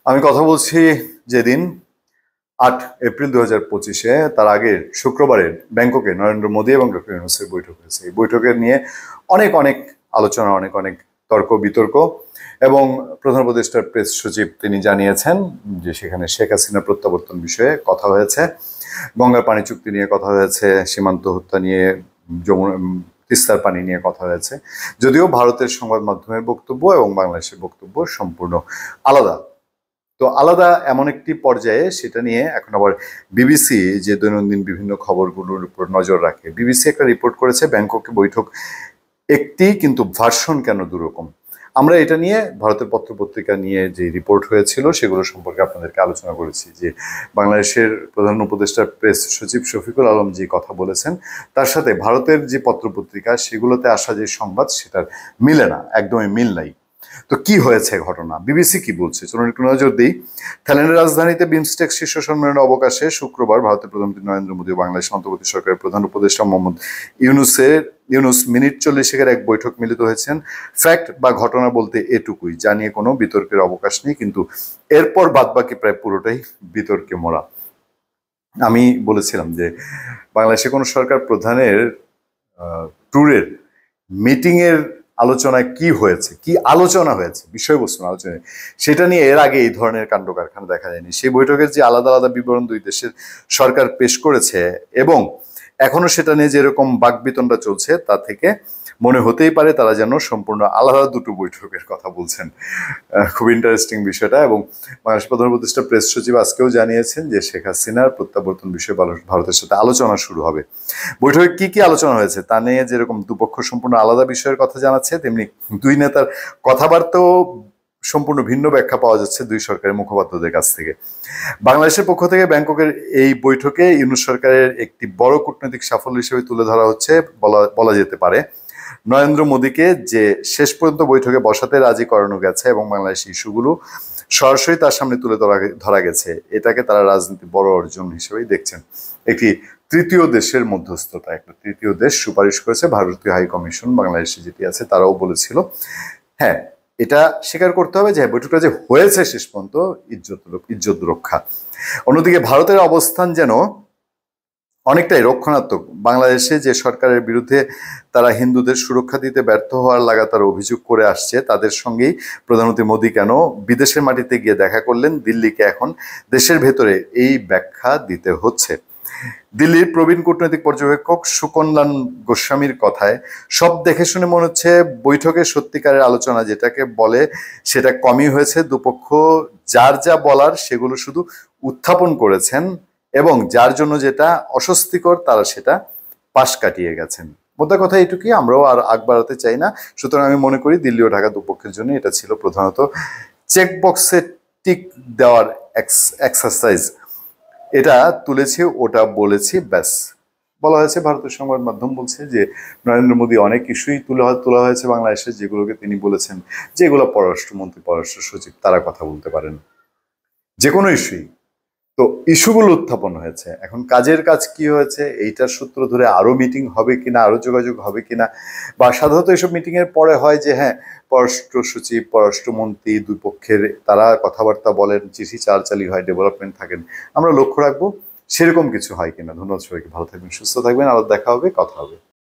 আমি কথা বলছি যেদিন 8 এপ্রিল 2025-এ, তার আগে শুক্রবারে ব্যাংককে নরেন্দ্র মোদী এবং ডক্টর ইউনূসের বৈঠক হয়েছে। এই বৈঠকের নিয়ে অনেক অনেক আলোচনা, অনেক অনেক তর্ক বিতর্ক, এবং প্রধান উপদেষ্টার প্রেস সচিব তিনি জানিয়েছেন যে সেখানে শেখ হাসিনা প্রত্যাবর্তন বিষয়ে কথা হয়েছে, গঙ্গার পানি চুক্তি নিয়ে কথা হয়েছে, সীমান্ত হত্যা নিয়ে, যমুনা তিস্তার পানি নিয়ে কথা হয়েছে। যদিও ভারতের সংবাদ মাধ্যমের বক্তব্য এবং বাংলাদেশের বক্তব্য সম্পূর্ণ আলাদা। তো আলাদা এমন একটি পর্যায়ে সেটা নিয়ে এখন আবার বিবিসি, যে দৈনন্দিন বিভিন্ন খবরগুলোর উপর নজর রাখে, বিবিসি একটা রিপোর্ট করেছে ব্যাংককে বৈঠক একটি, কিন্তু ভার্সন কেন দুরকম। আমরা এটা নিয়ে ভারতের পত্রপত্রিকা নিয়ে যে রিপোর্ট হয়েছিল সেগুলো সম্পর্কে আপনাদেরকে আলোচনা করেছি, যে বাংলাদেশের প্রধান উপদেষ্টার প্রেস সচিব শফিকুল আলম যে কথা বলেছেন তার সাথে ভারতের যে পত্রপত্রিকা সেগুলোতে আসা যে সংবাদ সেটার মিলে না, একদমই মিল নাই। তো কি হয়েছে ঘটনা, বিবিসি কি বলছে চলুন একটু নজর দিই। থাইল্যান্ডের রাজধানীতে বিমস্টেক শীর্ষ সম্মেলনের অবকাশে শুক্রবার ভারতের প্রধানমন্ত্রী নরেন্দ্র মোদী ও বাংলাদেশ অন্তর্বর্তী সরকারের প্রধান উপদেষ্টা মোহাম্মদ ইউনূস মিনিট 40-এর এক বৈঠক মিলিত হয়েছেন। ফ্যাক্ট বা ঘটনা বলতে এটুকুই, যা নিয়ে কোনো বিতর্কের অবকাশ নেই, কিন্তু এরপর বাদবাকি প্রায় পুরোটাই বিতর্কে মোড়া। আমি বলেছিলাম যে বাংলাদেশে কোনো সরকার প্রধানের ট্যুরের মিটিংয়ের আলোচনায় কি হয়েছে, কি আলোচনা হয়েছে, বিষয়বস্তু আলোচনায়, সেটা নিয়ে এর আগে এই ধরনের কাণ্ড কারখানা দেখা যায়নি। সেই বৈঠকের যে আলাদা আলাদা বিবরণ দুই দেশের সরকার পেশ করেছে এবং এখনো সেটা নিয়ে যেরকম বাকবিতণ্ডা চলছে তা থেকে মনে হতেই পারে তারা যেন সম্পূর্ণ আলাদা দুটো বৈঠকের কথা বলছেন। খুব ইন্টারেস্টিং বিষয়টা। এবং বাংলাদেশ প্রধান উপদেষ্টা প্রেস সচিব আজকেও জানিয়েছেন যে শেখ হাসিনার প্রত্যাবর্তন বিষয়ে ভারতের সাথে আলোচনা শুরু হবে। বৈঠকে কি কি আলোচনা হয়েছে তা নিয়ে যেরকম দুপক্ষ সম্পূর্ণ আলাদা বিষয়ের কথা জানাচ্ছে, তেমনি দুই নেতার কথাবার্তাও সম্পূর্ণ ভিন্ন ব্যাখ্যা পাওয়া যাচ্ছে দুই সরকারের মুখপাত্রদের কাছ থেকে। বাংলাদেশের পক্ষ থেকে ব্যাংককের এই বৈঠকে ইউনূস সরকারের একটি বড় কূটনৈতিক সাফল্য হিসেবে তুলে ধরা হচ্ছে বলা যেতে পারে। নরেন্দ্র মোদীকে যে শেষ পর্যন্ত বৈঠকে বসাতে রাজি করানো গেছে এবং বাংলাদেশের ইস্যুগুলো সরাসরি তার সামনে তুলে ধরা গেছে, এটাকে তারা রাজনীতির বড় অর্জন হিসেবেই দেখছেন। একটি তৃতীয় দেশের মধ্যস্থতা, একটা তৃতীয় দেশ সুপারিশ করেছে, ভারতীয় হাই কমিশন বাংলাদেশে যেটি আছে তারাও বলেছিল। হ্যাঁ, এটা স্বীকার করতে হবে যে বৈঠকটা যে হয়েছে শেষ পর্যন্ত ইজ্জত রক্ষা। অন্যদিকে ভারতের অবস্থান যেন অনেকটাই রক্ষণাত্মক। বাংলাদেশে যে সরকারের বিরুদ্ধে তারা হিন্দুদের সুরক্ষা দিতে ব্যর্থ হওয়ার লাগাতার অভিযোগ করে আসছে, তাদের সঙ্গেই প্রধানমন্ত্রী মোদী কেন বিদেশের মাটিতে গিয়ে দেখা করলেন, দিল্লিকে এখন দেশের ভেতরে এই ব্যাখ্যা দিতে হচ্ছে। দিল্লির প্রবীণ কূটনৈতিক পর্যবেক্ষক সুকনলান গোস্বামীর কথায় সব দেখে শুনে মনে হচ্ছে বৈঠকে সত্যিকারের আলোচনা যেটাকে বলে সেটা কমই হয়েছে। দুপক্ষ যার যা বলার সেগুলো শুধু উত্থাপন করেছেন এবং যার জন্য যেটা অস্বস্তিকর তারা সেটা পাশ কাটিয়ে গেছেন। মোদ্দা কথা এটুকুই, আমরাও আর আগ বাড়াতে চাই না। সুতরাং আমি মনে করি দিল্লি ও ঢাকা দুপক্ষের জন্য এটা ছিল প্রধানত চেকবক্সে টিক দেওয়ার এক্সারসাইজ। এটা তুলেছি, ওটা বলেছি, ব্যাস। বলা হয়েছে, ভারতের সংবাদ মাধ্যম বলছে যে নরেন্দ্র মোদী অনেক ইস্যুই তোলা হয়েছে বাংলাদেশে, যেগুলোকে তিনি বলেছেন যেগুলো পররাষ্ট্রমন্ত্রী, পররাষ্ট্র সচিব তারা কথা বলতে পারেন, যে কোনো ইস্যুই। তো ইস্যুগুলো উত্থাপন হয়েছে। এখন কাজের কাজ কি হয়েছে, এইটার সূত্র ধরে আরো মিটিং হবে কিনা, আরো যোগাযোগ হবে কিনা, বা সাধারণত এসব মিটিং এর পরে হয় যে হ্যাঁ পররাষ্ট্র সচিব, পররাষ্ট্রমন্ত্রী দুই পক্ষের তারা কথাবার্তা বলেন, চিঠি চালচালি হয়, ডেভেলপমেন্ট থাকেন, আমরা লক্ষ্য রাখবো সেরকম কিছু হয় কিনা। ধন্যবাদ সবাইকে, ভালো থাকবেন, সুস্থ থাকবেন, আবার দেখা হবে, কথা হবে।